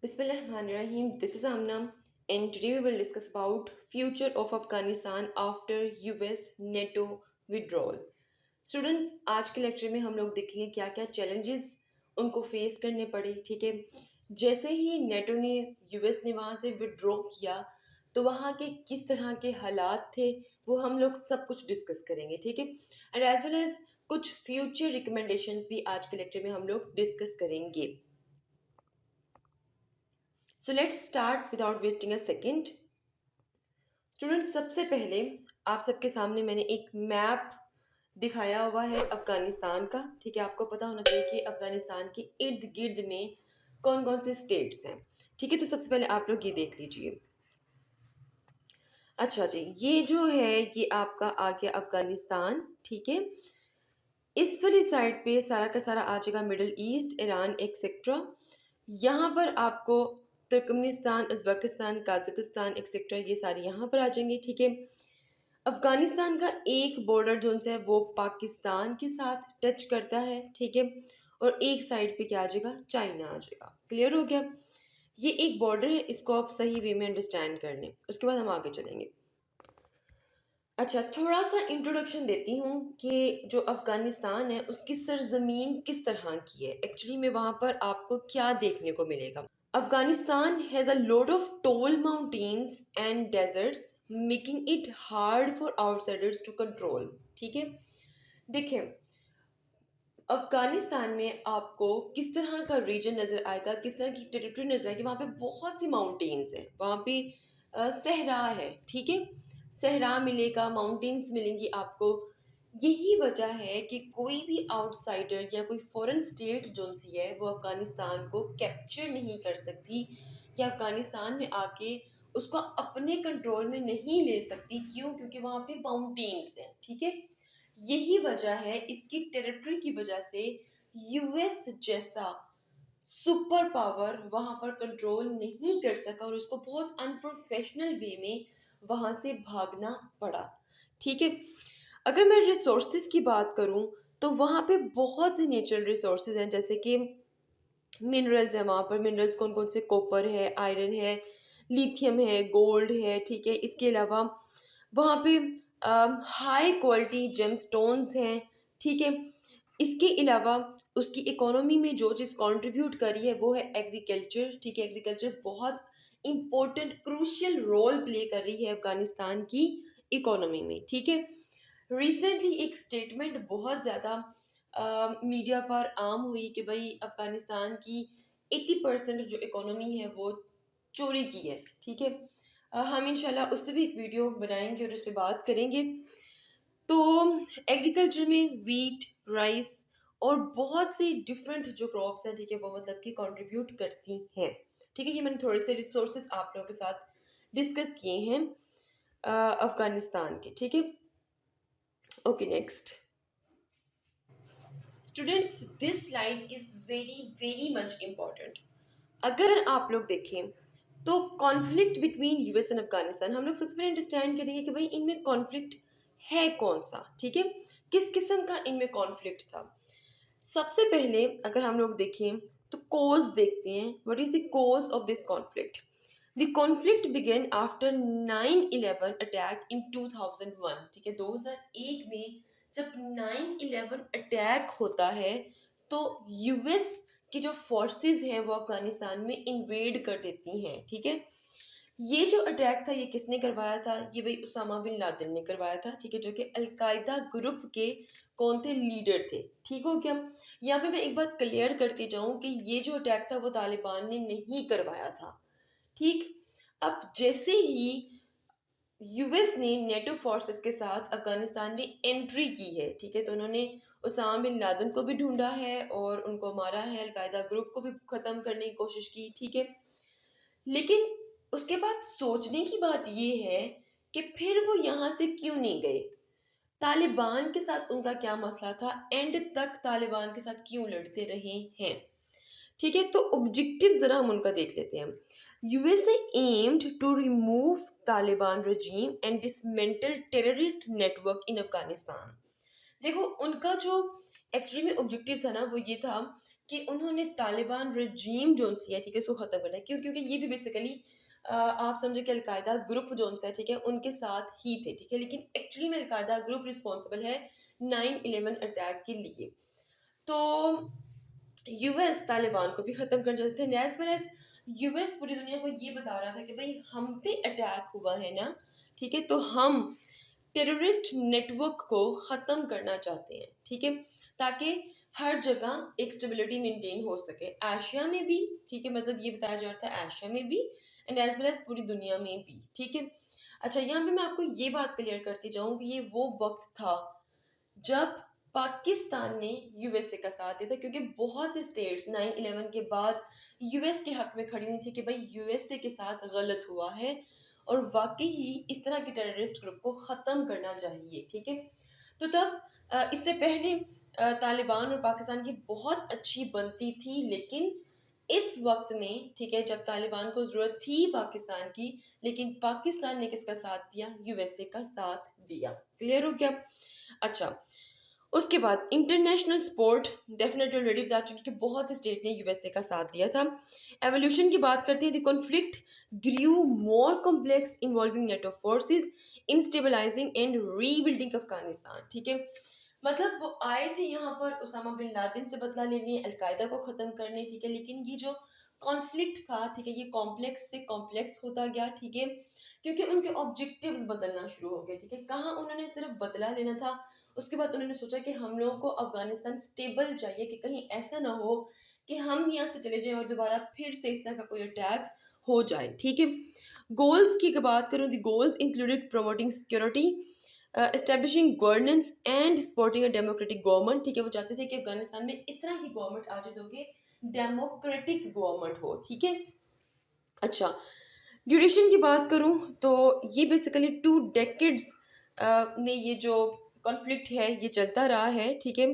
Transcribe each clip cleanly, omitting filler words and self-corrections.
Bismillahirrahmanirrahim. This is Amna, and today we will discuss about future of Afghanistan after US NATO withdrawal. Students, आज के lecture में हम लोग देखेंगे क्या क्या चैलेंजेस उनको फेस करने पड़े। ठीक है, जैसे ही नेटो ने यूएस ने वहां से विड्रॉ किया तो वहां के किस तरह के हालात थे वो हम लोग सब कुछ डिस्कस करेंगे। ठीक है, एंड एज वेल एज कुछ फ्यूचर रिकमेंडेशंस भी आज के लेक्चर में हम लोग डिस्कस करेंगे। So let's start without wasting a second. Students, सबसे पहले आप सबके सामने मैंने एक मैप दिखाया हुआ है अफगानिस्तान का। ठीक है, आपको पता होना चाहिए कि अफगानिस्तान के इर्द गिर्द में कौन कौन से स्टेट्स हैं। ठीक है, तो सबसे पहले आप लोग ये देख लीजिए। अच्छा जी, ये जो है ये आपका आ गया अफगानिस्तान। ठीक है, इस वाली साइड पे सारा का सारा आ जाएगा मिडिल ईस्ट, ईरान एक्सेट्रा। यहाँ पर आपको तुर्कमेनिस्तान, उज्बेकिस्तान, काजाकिस्तान एक्सेट्रा ये सारे यहाँ पर आ जाएंगे। ठीक है, अफगानिस्तान का एक बॉर्डर जोन है वो पाकिस्तान के साथ टच करता है। ठीक है, और एक साइड पे क्या आ जाएगा, चाइना आ जाएगा। क्लियर हो गया? ये एक बॉर्डर है, इसको आप सही वे में अंडरस्टैंड कर लें, उसके बाद हम आगे चलेंगे। अच्छा, थोड़ा सा इंट्रोडक्शन देती हूँ कि जो अफगानिस्तान है उसकी सरजमीन किस तरह की है, एक्चुअली में वहां पर आपको क्या देखने को मिलेगा। Afghanistan has a load of tall mountains and deserts making it hard for outsiders to control. ठीक है, देखिए अफगानिस्तान में आपको किस तरह का रीजन नजर आएगा, किस तरह की टेरिटरी नजर आएगी। वहां पे बहुत सी माउंटेन्स हैं, वहां पे सहरा है। ठीक है, सहरा मिलेगा, माउंटेन्स मिलेंगी आपको। यही वजह है कि कोई भी आउटसाइडर या कोई फॉरेन स्टेट जो सी है वो अफगानिस्तान को कैप्चर नहीं कर सकती या अफगानिस्तान में आके उसको अपने कंट्रोल में नहीं ले सकती। क्यों? क्योंकि वहां पे माउंटेन्स हैं। ठीक है, यही वजह है, इसकी टेरिटरी की वजह से यूएस जैसा सुपर पावर वहां पर कंट्रोल नहीं कर सका और उसको बहुत अनप्रोफेशनल वे में वहां से भागना पड़ा। ठीक है, अगर मैं रिसोर्सेज की बात करूं तो वहां पे बहुत से नेचुरल रिसोर्सेज हैं, जैसे कि मिनरल्स है। वहां पर मिनरल्स कौन कौन से, कॉपर है, आयरन है, लिथियम है, गोल्ड है। ठीक है, इसके अलावा वहाँ पे हाई क्वालिटी जेमस्टोन्स हैं। ठीक है, इसके अलावा उसकी इकोनॉमी में जो चीज़ कंट्रीब्यूट करी है वो है एग्रीकल्चर। ठीक है, एग्रीकल्चर बहुत इंपॉर्टेंट क्रूशियल रोल प्ले कर रही है अफगानिस्तान की इकोनॉमी में। ठीक है, रिसेंटली एक स्टेटमेंट बहुत ज़्यादा मीडिया पर आम हुई कि भाई अफगानिस्तान की 80% जो इकोनॉमी है वो चोरी की है। ठीक है, हम इंशाल्लाह उस पर भी एक वीडियो बनाएंगे और उस पर बात करेंगे। तो एग्रीकल्चर में वीट, राइस और बहुत सी डिफरेंट जो क्रॉप्स हैं, ठीक है, वो मतलब कि कंट्रीब्यूट करती हैं। ठीक है, ये मैंने थोड़े से रिसोर्सेज आप लोगों के साथ डिस्कस किए हैं अफगानिस्तान के। ठीक है, okay next. Students, this slide is very very much important. अगर आप लोग देखें तो conflict between US and Afghanistan हम लोग सबसे पहले अंडरस्टैंड करेंगे कि भाई इनमें कॉन्फ्लिक्ट है कौन सा। ठीक है, किस किस्म का इनमें कॉन्फ्लिक्ट था। सबसे पहले अगर हम लोग देखें तो कोज देखते हैं, what is the cause of this conflict. The conflict began after 9/11 attack in 2001। ठीक है, 2001 में जब 9/11 अटैक होता है तो यूएस की जो फोर्सेस हैं वो अफगानिस्तान में इन्वेड कर देती हैं। ठीक है, ये जो अटैक था ये किसने करवाया था, ये भाई उसामा बिन लादेन ने करवाया था। ठीक है, जो कि अलकायदा ग्रुप के कौन थे, लीडर थे। ठीक हो गया? यहाँ पे मैं एक बात क्लियर करके जाऊं कि ये जो अटैक था वो तालिबान ने नहीं करवाया था। ठीक, अब जैसे ही यूएस ने नेटो फोर्सेस के साथ अफगानिस्तान में एंट्री की है, ठीक है, तो उन्होंने उसामा बिन लादेन को भी ढूंढा है और उनको मारा है, अलकायदा ग्रुप को भी खत्म करने की कोशिश की। ठीक है, लेकिन उसके बाद सोचने की बात ये है कि फिर वो यहाँ से क्यों नहीं गए, तालिबान के साथ उनका क्या मसला था, एंड तक तालिबान के साथ क्यों लड़ते रहे हैं। ठीक है, तो ऑब्जेक्टिव जरा हम उनका देख लेते हैं। USA aimed to remove Taliban regime and dismantle terrorist network in Afghanistan. देखो उनका जो एक्चुअली में ऑब्जेक्टिव था ना वो ये था कि उन्होंने तालिबान रजीम जो सी है, ठीक है, उसको ख़त्म करना है। क्यों? क्योंकि ये भी बेसिकली आप समझे कि अलकायदा ग्रुप जो सा है, ठीक है, उनके साथ ही थे, ठीक है, लेकिन एक्चुअली में अलकायदा ग्रुप रिस्पॉन्सिबल है 9/11 अटैक के लिए। तो यूएस तालिबान को भी खत्म कर चाहते थे, एज वेल एज यूएस पूरी दुनिया को ये बता रहा था कि भाई हम पे अटैक हुआ है ना, ठीक है, तो हम टेररिस्ट नेटवर्क को ख़त्म करना चाहते हैं, ठीक है, ताकि हर जगह एक स्टेबिलिटी मेंटेन हो सके, एशिया में भी, ठीक है, मतलब ये बताया जा रहा था एशिया में भी एंड एज वेल एज पूरी दुनिया में भी, ठीक है। अच्छा, यहाँ पे मैं आपको ये बात क्लियर करती जाऊँ कि ये वो वक्त था जब पाकिस्तान ने यूएसए का साथ दिया था, क्योंकि बहुत से स्टेट्स 9/11 के बाद यूएस के हक में खड़ी हुई थी कि भाई यूएसए के साथ गलत हुआ है और वाकई ही इस तरह के टेररिस्ट ग्रुप को ख़त्म करना चाहिए, ठीक है। तो तब इससे पहले तालिबान और पाकिस्तान की बहुत अच्छी बनती थी, लेकिन इस वक्त में, ठीक है, जब तालिबान को ज़रूरत थी पाकिस्तान की, लेकिन पाकिस्तान ने किसका साथ दिया? यूएसए का साथ दिया। क्लियर हो गया? अच्छा, उसके बाद इंटरनेशनल स्पोर्ट डेफिनेटली ऑलरेडी बता चुकी कि बहुत से स्टेट ने यूएसए का साथ दिया था। एवोल्यूशन की बात करते हैं, the conflict grew more complex involving NATO forces in stabilising and rebuilding Afghanistan, ठीक है, मतलब वो आए थे यहाँ पर उसामा बिन लादेन से बदला लेने, अलकायदा को ख़त्म करने, ठीक है, लेकिन ये जो कॉन्फ्लिक्ट था, ठीक है, ये कॉम्प्लेक्स से कॉम्प्लेक्स होता गया, ठीक है, क्योंकि उनके ऑब्जेक्टिव्स बदलना शुरू हो गए, ठीक है। कहाँ उन्होंने सिर्फ बदला लेना था, उसके बाद उन्होंने सोचा कि हम लोगों को अफगानिस्तान स्टेबल चाहिए, कि कहीं ऐसा ना हो कि हम यहाँ से चले जाएं और दोबारा फिर से इस तरह का कोई अटैक हो जाए, ठीक है। गोल्स की बात करूँ, the goals included promoting security, establishing governance and supporting a democratic government, ठीक है, वो चाहते थे कि अफगानिस्तान में इस तरह की गवर्नमेंट आ जाए जो कि डेमोक्रेटिक गवर्नमेंट हो, ठीक है। अच्छा, ड्यूरेशन की बात करूं तो ये बेसिकली 2 डेकेड्स में ये जो कॉन्फ्लिक्ट है ये चलता रहा है, ठीक है।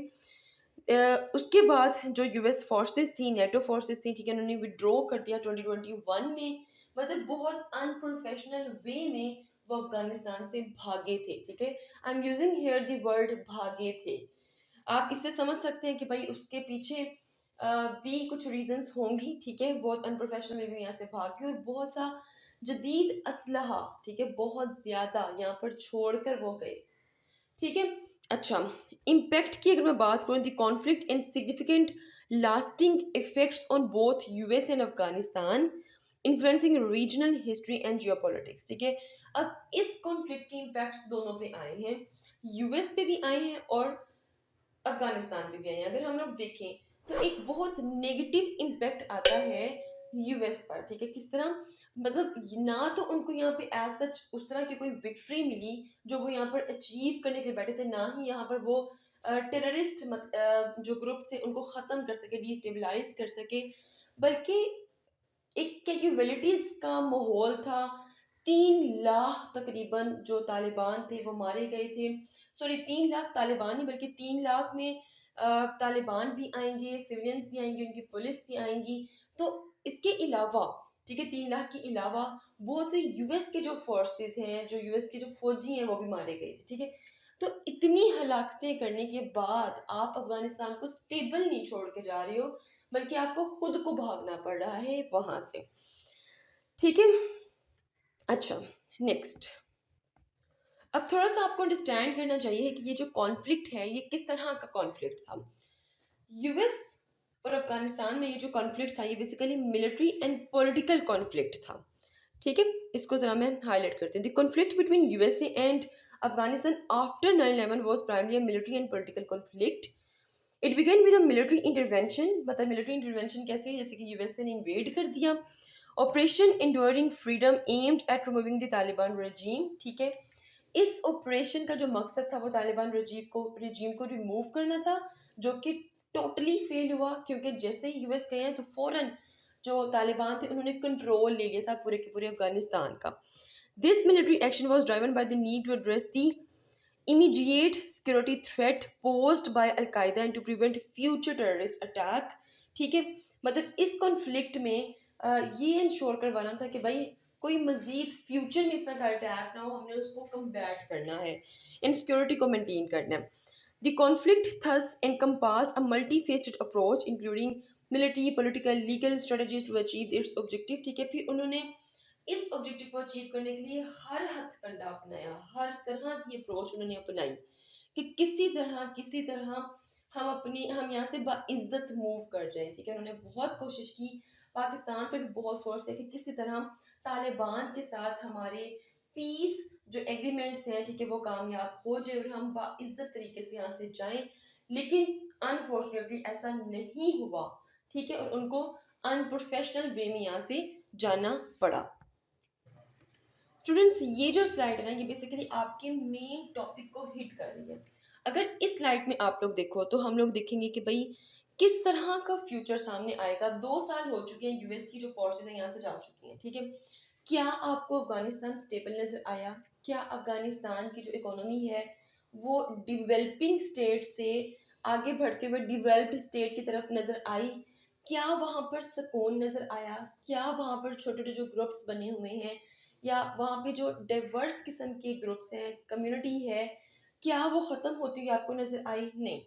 उसके बाद जो यूएस फोर्सेस थी, नेटो फोर्सेस थी, ठीक है, उन्होंने विड्रॉ कर दिया 2021 में, मतलब बहुत अनप्रोफेशनल वे में वो अफगानिस्तान से भागे थे, ठीक है। I am using here the word भागे थे। आप इससे समझ सकते हैं कि भाई उसके पीछे भी कुछ रीजंस होंगी, ठीक है, बहुत अनप्रोफेशनल वे में यहाँ से भाग के और बहुत सा जदीद असलहा, ठीक है, बहुत ज्यादा यहाँ पर छोड़कर वो गए, ठीक है। अच्छा, इम्पैक्ट की अगर मैं बात करूँ, the conflict and significant lasting effects on both US and Afghanistan, influencing regional history and geopolitics, ठीक है। अब इस कॉन्फ्लिक्ट के इम्पैक्ट्स दोनों पे आए हैं, यूएस पे भी आए हैं और अफगानिस्तान पे भी आए हैं। अगर हम लोग देखें तो एक बहुत नेगेटिव इम्पैक्ट आता है यूएस पर, ठीक है, किस तरह, मतलब ना तो उनको यहाँ पे एज सच उस तरह की कोई विक्ट्री मिली जो वो यहाँ पर अचीव करने के लिए बैठे थे, ना ही यहाँ पर वो टेररिस्ट जो ग्रुप थे उनको ख़त्म कर सके, डिस्टेबलाइज कर सके, बल्कि एक कैपेबिलिटीज का माहौल था। 3 लाख तकरीबन जो तालिबान थे वो मारे गए थे, सॉरी 3 लाख तालिबान नहीं बल्कि 3 लाख में तालिबान भी आएंगे, सिविलियंस भी आएंगे, उनकी पुलिस भी आएंगी। तो इसके अलावा, ठीक है, 3 लाख के अलावा बहुत से यूएस के जो फोर्सेस हैं, जो यूएस के जो फौजी हैं वो भी मारे गए थे, ठीक है। तो इतनी हलाकतें करने के बाद आप अफगानिस्तान को स्टेबल नहीं छोड़ के जा रहे हो, बल्कि आपको खुद को भागना पड़ रहा है वहां से, ठीक है। अच्छा, नेक्स्ट, अब थोड़ा सा आपको अंडरस्टैंड करना चाहिए कि ये जो कॉन्फ्लिक्ट है ये किस तरह का कॉन्फ्लिक्ट था। यूएस और अफगानिस्तान में ये जो कॉन्फ्लिक्ट था ये basically military and political conflict था, ठीक है। इसको जरा मैं हाईलाइट करती हूँ। The conflict between USA and Afghanistan after 9/11 was primarily a military and political conflict. It began with a military intervention, मतलब मिलिट्री इंटरवेंशन कैसे हुई, जैसे कि यूएसए ने इन्वेड कर दिया। Operation enduring freedom aimed at removing the Taliban regime, ठीक है। इस ऑपरेशन का जो मकसद था वो तालिबान रेजीम को रिमूव करना था, जो कि टोटली फेल हुआ, क्योंकि जैसे ही यूएस गए हैं तो फौरन जो तालिबान थे उन्होंने कंट्रोल ले लिया था पूरे के पूरे अफगानिस्तान का। This military action was driven by the need to address the immediate security threat posed by Al Qaeda and to prevent future terrorist attack, ठीक है। मतलब इस कॉन्फ्लिक्ट में ये इंश्योर करवाना था कि भाई कोई मजीद फ्यूचर में इस तरह का अटैक ना हो, हमने उसको कम्बैट करना है, इन सिक्योरिटी को मेंटेन करना है। The conflict thus encompassed a multifaceted approach including military, political, legal strategies to achieve its objective। ठीक है, फिर उन्होंने इस ऑब्जेक्टिव को अचीव करने के लिए हर हथकंडा अपनाया, हर तरह की अप्रोच उन्होंने अपनाई कि किसी तरह हम यहाँ से बाइज्जत मूव कर जाएं। ठीक है, उन्होंने बहुत कोशिश की, पाकिस्तान पर भी बहुत फोर्स है कि किसी तरह तालिबान के साथ हमारे पीस जो एग्रीमेंट्स हैं, ठीक है, वो कामयाब हो जाए और हम बाइज्जत तरीके से यहाँ से जाएं। लेकिन अनफॉर्चुनेटली ऐसा नहीं हुआ। ठीक है, और उनको अनप्रोफेशनल वे में यहाँ से जाना पड़ा। स्टूडेंट्स, ये जो स्लाइड है ना, ये बेसिकली आपके मेन टॉपिक को हिट कर रही है। अगर इस स्लाइड में आप लोग देखो तो हम लोग देखेंगे कि भाई किस तरह का फ्यूचर सामने आएगा। 2 साल हो चुके हैं, यूएस की जो फोर्सेज हैं यहाँ से जा चुकी हैं। ठीक है, क्या आपको अफगानिस्तान स्टेबल नजर आया? क्या अफगानिस्तान की जो इकोनॉमी है वो डेवलपिंग स्टेट से आगे बढ़ते हुए डेवलप्ड स्टेट की तरफ नजर आई? क्या वहां पर सुकून नजर आया? क्या वहां पर छोटे छोटे जो ग्रुप्स बने हुए हैं या वहाँ पे जो डाइवर्स किस्म के ग्रुप्स हैं, कम्युनिटी है, क्या वो ख़त्म होती हुई आपको नज़र आई? नहीं।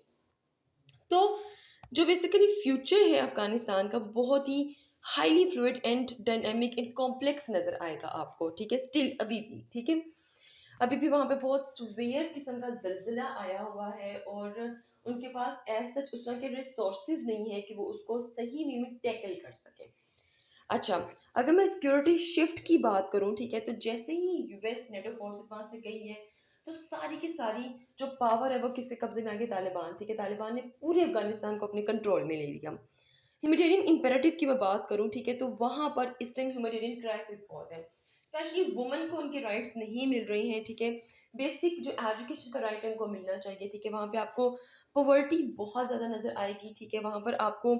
तो जो बेसिकली फ्यूचर है अफगानिस्तान का, बहुत ही highly fluid and dynamic and complex नज़र आएगा आपको। ठीक है, स्टिल अभी भी, ठीक है, अभी भी वहाँ पे बहुत सुवेयर किस्म का जल्जला आया हुआ है और उनके पास ऐसा उस तरह के रिसोर्सेज नहीं है कि वो उसको सही वे में टैकल कर सके। अच्छा, अगर मैं सिक्योरिटी शिफ्ट की बात करूं, ठीक है, तो जैसे ही यूएस नेटो फोर्सेस वहां से गई है तो सारी की सारी जो पावर है वो किसके कब्जे में आ गई? तालिबान। ठीक है, तालिबान ने पूरे अफगानिस्तान को अपने कंट्रोल में ले लिया। ह्यूमैनिटेरियन इंपेरेटिव की मैं बात करूं, ठीक है, तो वहां पर इस टाइम ह्यूमैनिटेरियन क्राइसिस बहुत है। स्पेशली वुमेन को उनके राइट्स नहीं मिल रही हैं। ठीक है, बेसिक जो एजुकेशन का राइट है उनको मिलना चाहिए। ठीक है, वहां पे आपको पॉवर्टी बहुत ज़्यादा नजर आएगी। ठीक है, वहां पर आपको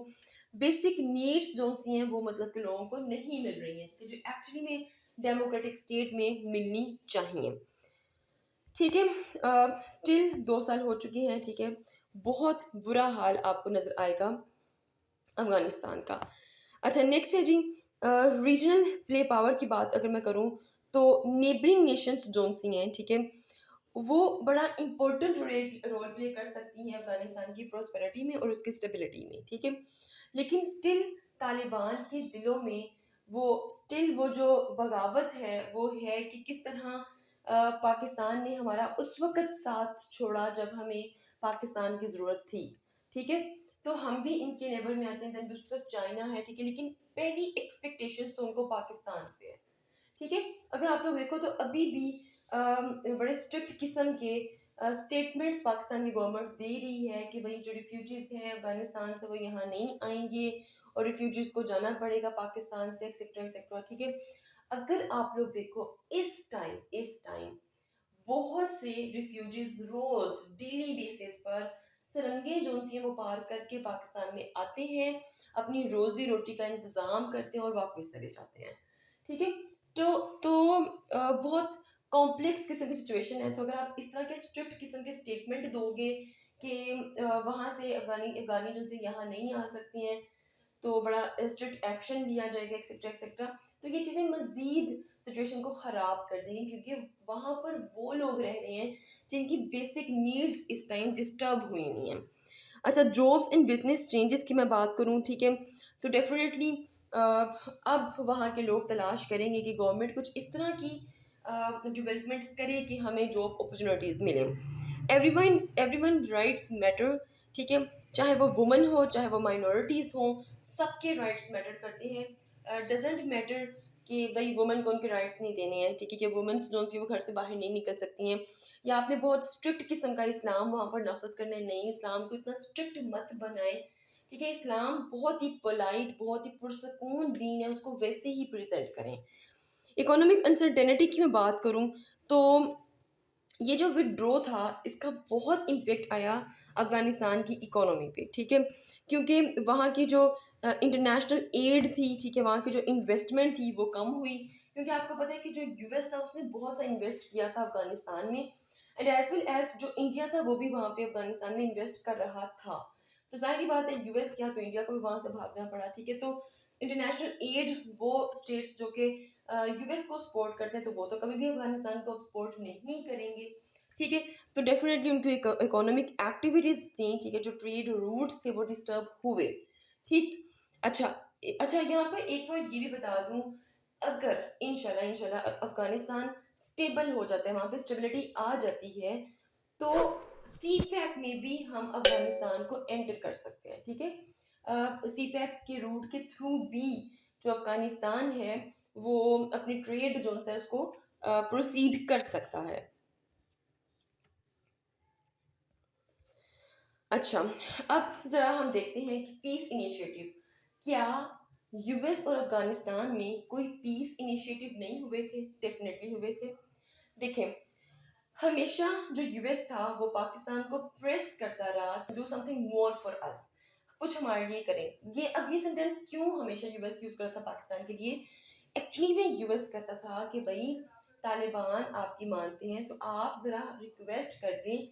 बेसिक नीड्स जो सी हैं वो मतलब के लोगों को नहीं मिल रही हैं, जो एक्चुअली में डेमोक्रेटिक स्टेट में मिलनी चाहिए। ठीक है, स्टिल 2 साल हो चुके हैं। ठीक है, बहुत बुरा हाल आपको नजर आएगा अफगानिस्तान का। अच्छा, नेक्स्ट है जी रीजनल प्ले पावर की बात अगर मैं करूं तो नेबरिंग नेशंस जोन सी हैं, ठीक है, वो बड़ा इंपॉर्टेंट रोल प्ले कर सकती हैं अफगानिस्तान की प्रोस्पेरिटी में और उसकी स्टेबिलिटी में। ठीक है, लेकिन स्टिल तालिबान के दिलों में वो जो बगावत है वो है कि किस तरह पाकिस्तान ने हमारा उस वक्त साथ छोड़ा जब हमें पाकिस्तान की ज़रूरत थी। ठीक है, तो हम भी इनके लेवल में आते हैं। देन दूसरी तरफ चाइना है। ठीक है, लेकिन पहली एक्सपेक्टेशंस तो उनको पाकिस्तान से है। ठीक है, अगर आप लोग देखो तो अभी भी बड़े स्ट्रिक्ट किस्म के स्टेटमेंट्स पाकिस्तान की गवर्नमेंट दे रही है कि भाई जो रिफ्यूजीज हैं अफगानिस्तान से वो यहाँ नहीं आएंगे और रिफ्यूजीज को जाना पड़ेगा पाकिस्तान से, एक्सेट्रा एक्सेट्रा। ठीक है, अगर आप लोग देखो इस टाइम बहुत से रिफ्यूजीज रोज डेली बेसिस पर सरंगे जो सी वो पार करके पाकिस्तान में आते हैं, अपनी रोजी रोटी का इंतजाम करते हैं और वापस चले जाते हैं। ठीक है, तो बहुत कॉम्प्लेक्स किस्म की सिचुएशन है। तो अगर आप इस तरह के स्ट्रिक्ट किस्म के स्टेटमेंट दोगे कि वहां से अफगानी अफगानी जो से यहाँ नहीं आ सकती हैं तो बड़ा स्ट्रिक्ट एक्शन लिया जाएगा, एक्सेट्रा एक्सेट्रा, तो ये चीज़ें मजीद सिचुएशन को ख़राब कर देंगी क्योंकि वहाँ पर वो लोग रह रहे हैं जिनकी बेसिक नीड्स इस टाइम डिस्टर्ब हुई हुई हैं। अच्छा, जॉब्स एंड बिजनेस चेंजेस की मैं बात करूँ, ठीक है, तो डेफिनेटली अब वहाँ के लोग तलाश करेंगे कि गवर्नमेंट कुछ इस तरह की डेवलपमेंट्स करे कि हमें जॉब अपॉर्चुनिटीज़ मिले। Everyone rights matter. ठीक है, चाहे वो वुमेन हो चाहे वो माइनॉरिटीज़ हो, सबके राइट्स मैटर करते हैं। डजेंट मैटर कि भाई वुमेन को उनके राइट्स नहीं देने हैं। ठीक है, कि वुमेन्स जो सी वो घर से बाहर नहीं निकल सकती हैं या आपने बहुत स्ट्रिक्ट किस्म का इस्लाम वहाँ पर नाफज करना है। नहीं, इस्लाम को इतना स्ट्रिक्ट मत बनाए। ठीक है, इस्लाम बहुत ही पोलाइट, बहुत ही पुरसकून दीन है, उसको वैसे ही प्रेजेंट करें। इकोनॉमिक अनसर्टेनिटी की मैं बात करूं तो ये जो विड्रॉ था इसका बहुत इम्पेक्ट आया अफगानिस्तान की इकोनॉमी पे। ठीक है, क्योंकि वहाँ की जो इंटरनेशनल एड थी, ठीक है, वहाँ की जो इन्वेस्टमेंट थी वो कम हुई क्योंकि आपको पता है कि जो यूएस था उसने बहुत सा इन्वेस्ट किया था अफगानिस्तान में एंड एज वेल एज जो इंडिया था वो भी वहाँ पे अफगानिस्तान में इन्वेस्ट कर रहा था। तो जाहिर बात है यूएस क्या तो इंडिया को भी वहाँ से भागना पड़ा। ठीक है, तो इंटरनेशनल एड वो स्टेट्स जो कि यूएस को सपोर्ट करते हैं तो वो तो कभी भी अफगानिस्तान को सपोर्ट नहीं करेंगे। ठीक है। तो डेफिनेटली उनकी इकोनॉमिक एक्टिविटीज थी, ठीक है, जो ट्रेड रूट्स थे वो डिस्टर्ब हुए। ठीक। अच्छा, अच्छा यहाँ पर एक पॉइंट ये भी बता दूं, अगर इंशाल्लाह इंशाल्लाह अफगानिस्तान स्टेबल हो जाता है, वहां पे स्टेबिलिटी आ जाती है, तो सी पैक में भी हम अफगानिस्तान को एंटर कर सकते हैं। ठीक है, सी पैक के रूट के थ्रू भी जो अफगानिस्तान है वो अपनी ट्रेड जोन है उसको प्रोसीड कर सकता है। अच्छा, अब जरा हम देखते हैं कि पीस इनिशिएटिव, क्या यूएस और अफगानिस्तान में कोई पीस इनिशिएटिव नहीं हुए थे? डेफिनेटली हुए थे। देखें, हमेशा जो यूएस था वो पाकिस्तान को प्रेस करता रहा, do something more for us, कुछ हमारे लिए करें। ये अब ये सेंटेंस क्यों हमेशा यूएस यूज करता था पाकिस्तान के लिए? एक्चुअली में यूएस कहता था कि भाई तालिबान आपकी मानते हैं तो आप जरा रिक्वेस्ट कर दें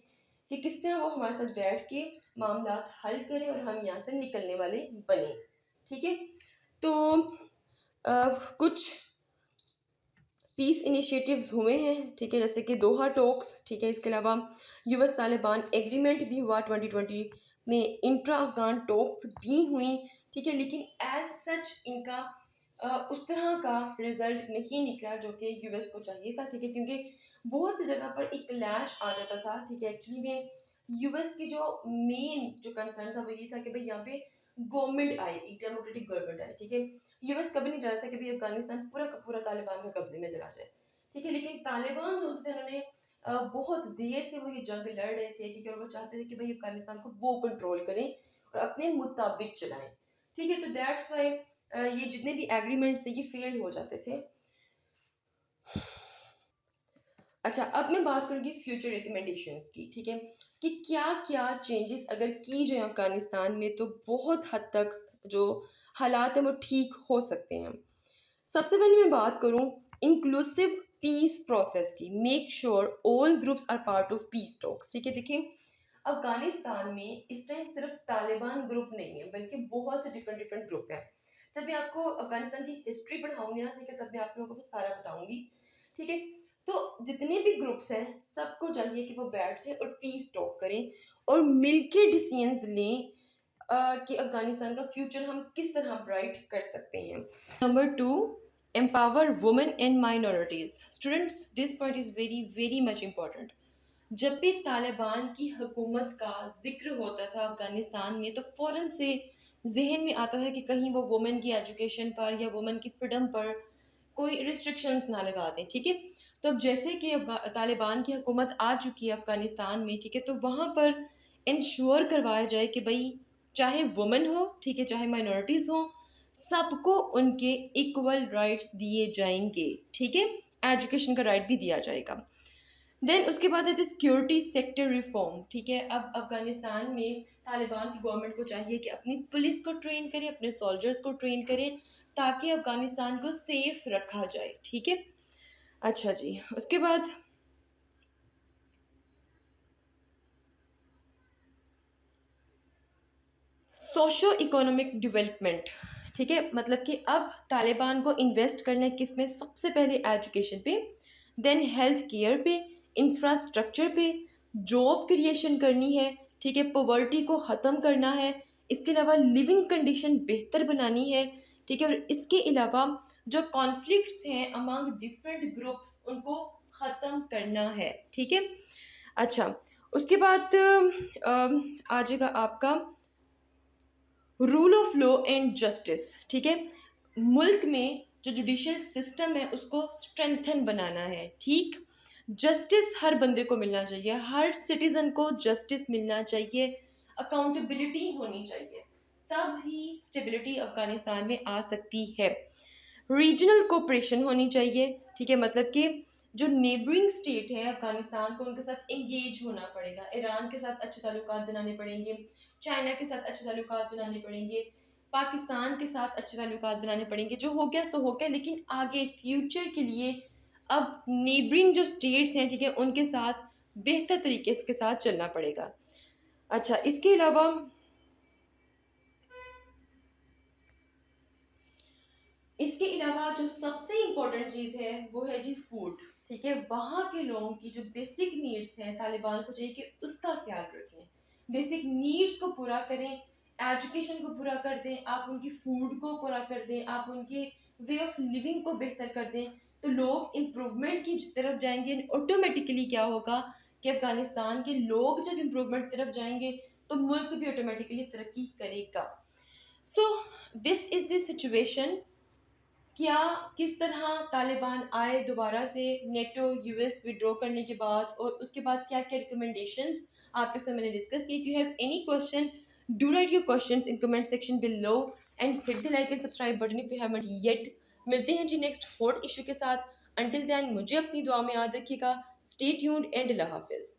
कि किस तरह वो हमारे साथ बैठ के मामला हल करें और हम यहाँ से निकलने वाले बने। ठीक है। तो कुछ पीस इनिशिएटिव्स हुए हैं, ठीक है, जैसे कि दोहा टॉक्स, ठीक है, इसके अलावा यूएस तालिबान एग्रीमेंट भी हुआ 2020 में, इंट्रा अफगान टॉक्स भी हुई। ठीक है, लेकिन एज सच इनका उस तरह का रिजल्ट नहीं निकला जो कि यूएस को चाहिए था। ठीक है, क्योंकि बहुत सी जगह पर एक क्लैश आ जाता था। ठीक है, एक्चुअली में यूएस की जो मेन जो कंसर्न था वो ये था कि भाई यहाँ पे गवर्नमेंट आए, एक डेमोक्रेटिक गवर्नमेंट आए। ठीक है, यूएस कभी नहीं चाहता था कि भाई अफगानिस्तान पूरा का पूरा तालिबान के कब्जे में चला जाए। ठीक है, लेकिन तालिबान जो थे उन्होंने बहुत देर से वो ये जंग लड़ रहे थे। ठीक है, और वो चाहते थे कि भाई अफगानिस्तान को वो कंट्रोल करें और अपने मुताबिक चलाएं। ठीक है, तो दैट्स वाई ये जितने भी एग्रीमेंट्स थे ये फेल हो जाते थे। अच्छा, अब मैं बात करूंगी फ्यूचर रिकमेंडेशंस की। ठीक है, कि क्या क्या चेंजेस अगर की जाए अफगानिस्तान में तो बहुत हद तक जो हालात हैं वो ठीक हो सकते हैं। सबसे पहले मैं बात करूं इंक्लूसिव पीस प्रोसेस की, make sure all groups are part of peace talks. ठीक है, देखिए अफगानिस्तान में इस टाइम सिर्फ तालिबान ग्रुप नहीं है बल्कि बहुत से डिफरेंट डिफरेंट ग्रुप है। जब मैं आपको अफगानिस्तान की हिस्ट्री पढ़ाऊंगी ना, ठीक है, तब मैं आप लोगों को सारा बताऊंगी। ठीक है, तो जितने भी ग्रुप्स हैं सबको चाहिए कि वो बैठ जाए और पीस टॉक करें और मिलके डिसीजंस लें कि अफगानिस्तान का फ्यूचर हम किस तरह ब्राइट कर सकते हैं। Number 2, empower women and minorities. Students, this point is very very much important. जब भी तालिबान की हुकूमत का जिक्र होता था अफगानिस्तान में तो फौरन से जहन में आता है कि कहीं वो वुमेन की एजुकेशन पर या वुमेन की फ्रीडम पर कोई रिस्ट्रिक्शंस ना लगा दें। ठीक है, तो अब जैसे कि तालिबान की हुकूमत आ चुकी है अफगानिस्तान में, ठीक है, तो वहाँ पर इंश्योर करवाया जाए कि भाई चाहे वुमेन हो, ठीक है, चाहे माइनॉरिटीज़ हो, सबको उनके इक्वल राइट्स दिए जाएंगे। ठीक है, एजुकेशन का राइट भी दिया जाएगा। देन उसके बाद है जो सिक्योरिटी सेक्टर रिफॉर्म। ठीक है, अब अफगानिस्तान में तालिबान की गवर्नमेंट को चाहिए कि अपनी पुलिस को ट्रेन करे, अपने सोल्जर्स को ट्रेन करे, ताकि अफगानिस्तान को सेफ रखा जाए। ठीक है। अच्छा जी, उसके बाद सोशो इकोनॉमिक डेवलपमेंट। ठीक है, मतलब कि अब तालिबान को इन्वेस्ट करना है किस में? सबसे पहले एजुकेशन पे, देन हेल्थ केयर पे, इंफ्रास्ट्रक्चर पे, जॉब क्रिएशन करनी है। ठीक है, पॉवर्टी को ख़त्म करना है, इसके अलावा लिविंग कंडीशन बेहतर बनानी है। ठीक है, और इसके अलावा जो कॉन्फ्लिक्ट्स हैं अमंग डिफरेंट ग्रुप्स उनको ख़त्म करना है। ठीक है। अच्छा, उसके बाद आ जाएगा आपका rule of law and justice. ठीक है, मुल्क में जो जुडिशियल सिस्टम है उसको स्ट्रेंथन बनाना है। ठीक, जस्टिस हर बंदे को मिलना चाहिए, हर सिटीजन को जस्टिस मिलना चाहिए, अकाउंटेबिलिटी होनी चाहिए, तब ही स्टेबिलिटी अफगानिस्तान में आ सकती है। रीजनल कोऑपरेशन होनी चाहिए। ठीक है, मतलब कि जो नेबरिंग स्टेट है अफगानिस्तान को उनके साथ एंगेज होना पड़ेगा, ईरान के साथ अच्छे ताल्लुकात बनाने पड़ेंगे, चाइना के साथ अच्छे ताल्लुकात बनाने पड़ेंगे, पाकिस्तान के साथ अच्छे ताल्लुकात बनाने पड़ेंगे। जो हो गया सो हो गया, लेकिन आगे फ्यूचर के लिए अब नेबरिंग जो स्टेट्स हैं, ठीक है, उनके साथ बेहतर तरीके के साथ चलना पड़ेगा। अच्छा, इसके अलावा जो सबसे इम्पोर्टेंट चीज़ है वो है जी फूड। ठीक है, वहाँ के लोगों की जो बेसिक नीड्स हैं तालिबान को चाहिए कि उसका ख्याल रखें, बेसिक नीड्स को पूरा करें, एजुकेशन को पूरा कर दें, आप उनकी फूड को पूरा कर दें, आप उनके वे ऑफ लिविंग को बेहतर कर दें, तो लोग इम्प्रूवमेंट की तरफ जाएंगे। ऑटोमेटिकली क्या होगा कि अफगानिस्तान के लोग जब इम्प्रूवमेंट की तरफ जाएंगे तो मुल्क भी ऑटोमेटिकली तरक्की करेगा। So this is the situation. क्या किस तरह तालिबान आए दोबारा से नेटो यूएस विड्रॉ करने के बाद, और उसके बाद क्या क्या रिकमेंडेशंस आप लोग से मैंने डिस्कस की। If you have any question, do right your questions in comment section below and hit the like and subscribe button if you haven't yet. मिलते हैं जी नेक्स्ट हॉट इशू के साथ। अंटिल देन मुझे अपनी दुआ में याद रखिएगा। Stay tuned and Allah Hafiz.